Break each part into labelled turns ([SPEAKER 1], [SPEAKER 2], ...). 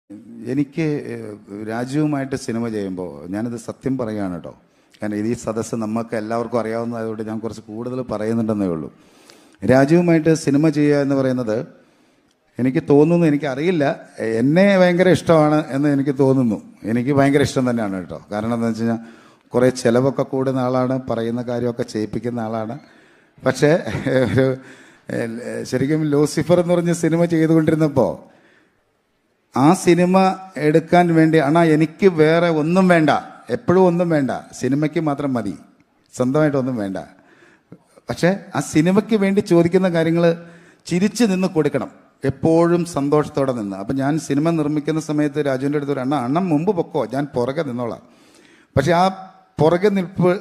[SPEAKER 1] എനിക്ക് രാജുവുമായിട്ട് സിനിമ ചെയ്യുമ്പോൾ ഞാനിത് സത്യം പറയുകയാണ് കേട്ടോ. കാരണം ഈ സദസ്സ് നമുക്ക് എല്ലാവർക്കും അറിയാവുന്നതായതുകൊണ്ട് ഞാൻ കുറച്ച് കൂടുതൽ പറയുന്നുണ്ടെന്നേ ഉള്ളൂ. രാജുവുമായിട്ട് സിനിമ ചെയ്യുക എന്ന് പറയുന്നത് എനിക്ക് തോന്നുന്നു, എനിക്കറിയില്ല, എന്നെ ഭയങ്കര ഇഷ്ടമാണ് എന്ന് എനിക്ക് തോന്നുന്നു. എനിക്ക് ഭയങ്കര ഇഷ്ടം തന്നെയാണ് കേട്ടോ. കാരണം എന്താണെന്ന് വെച്ച് കഴിഞ്ഞാൽ കുറേ ചിലവൊക്കെ കൂടുന്ന ആളാണ്, പറയുന്ന കാര്യമൊക്കെ ചെയ്യിപ്പിക്കുന്ന ആളാണ്. പക്ഷേ ഒരു ശരിക്കും ലൂസിഫർ എന്ന് പറഞ്ഞ സിനിമ ചെയ്തുകൊണ്ടിരുന്നപ്പോൾ ആ സിനിമ എടുക്കാൻ വേണ്ടി എനിക്ക് വേറെ ഒന്നും വേണ്ട, എപ്പോഴും ഒന്നും വേണ്ട, സിനിമയ്ക്ക് മാത്രം മതി, സ്വന്തമായിട്ടൊന്നും വേണ്ട. പക്ഷേ ആ സിനിമയ്ക്ക് വേണ്ടി ചോദിക്കുന്ന കാര്യങ്ങൾ ചിരിച്ച് നിന്ന് കൊടുക്കണം, എപ്പോഴും സന്തോഷത്തോടെ നിന്ന്. അപ്പം ഞാൻ സിനിമ നിർമ്മിക്കുന്ന സമയത്ത് രാജുവിൻ്റെ അടുത്ത് ഒരു അണ്ണൻ മുമ്പ് പൊക്കോ, ഞാൻ പുറകെ നിന്നോളാം. പക്ഷെ ആ പുറകെ നിൽപ്പ്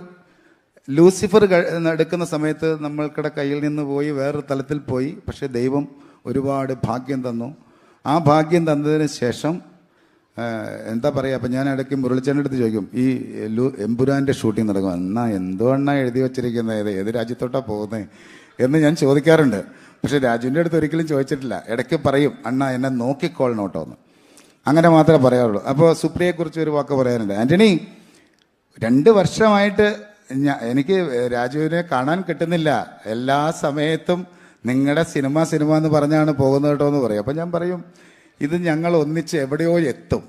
[SPEAKER 1] ലൂസിഫർ എടുക്കുന്ന സമയത്ത് നമ്മൾക്കിടെ കയ്യിൽ നിന്ന് പോയി വേറൊരു തലത്തിൽ പോയി. പക്ഷേ ദൈവം ഒരുപാട് ഭാഗ്യം തന്നു. ആ ഭാഗ്യം തന്നതിന് ശേഷം എന്താ പറയുക, അപ്പം ഞാൻ ഇടയ്ക്ക് മുരളിച്ചേൻ്റെ അടുത്ത് ചോദിക്കും, ഈ എമ്പുരാൻ്റെ ഷൂട്ടിംഗ് നടക്കും, എന്തോ എഴുതി വച്ചിരിക്കുന്നത്, ഏത് രാജ്യത്തോട്ടാണ് പോകുന്നത് എന്ന് ഞാൻ ചോദിക്കാറുണ്ട്. പക്ഷെ രാജുവിൻ്റെ അടുത്ത് ഒരിക്കലും ചോദിച്ചിട്ടില്ല. ഇടയ്ക്ക് പറയും, എന്നെ നോക്കിക്കോളണം കേട്ടോ എന്ന്. അങ്ങനെ മാത്രമേ പറയാറുള്ളൂ. അപ്പോൾ സുപ്രിയയെക്കുറിച്ച് ഒരു വാക്ക് പറയാനുണ്ട്. ആൻ്റണി, 2 വർഷമായിട്ട് എനിക്ക് രാജുവിനെ കാണാൻ കിട്ടുന്നില്ല, എല്ലാ സമയത്തും നിങ്ങളുടെ സിനിമ എന്ന് പറഞ്ഞാണ് പോകുന്നത് കേട്ടോ എന്ന് പറയും. അപ്പം ഞാൻ പറയും, ഇത് ഞങ്ങൾ ഒന്നിച്ച് എവിടെയോ എത്തും.